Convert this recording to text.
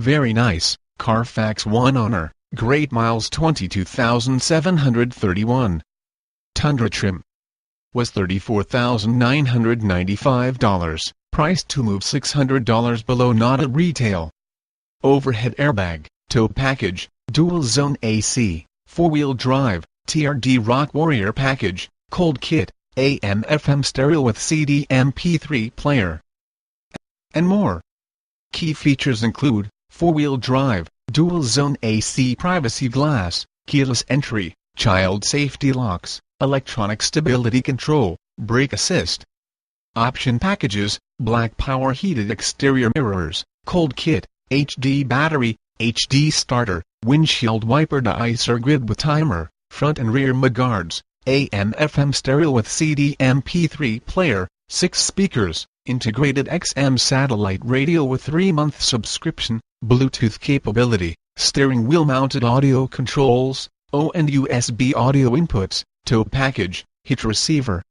Very nice. CARFAX One owner, great miles 22,731. Tundra trim was $34,995, price to move $600 below not at retail. Overhead airbag, tow package, dual zone AC, 4-wheel drive, TRD Rock Warrior package, cold kit, AM/FM stereo with CD MP3 player, and more. Key features include 4-wheel drive, dual zone AC, privacy glass, keyless entry, child safety locks, electronic stability control, brake assist. Option packages: black power heated exterior mirrors, cold kit, HD battery, HD starter, windshield wiper deicer grid with timer, front and rear mudguards, AM/FM stereo with CD MP3 player, 6 speakers, integrated XM satellite radio with 3-month subscription, Bluetooth capability, steering wheel mounted audio controls, O and USB audio inputs, tow package, hitch receiver,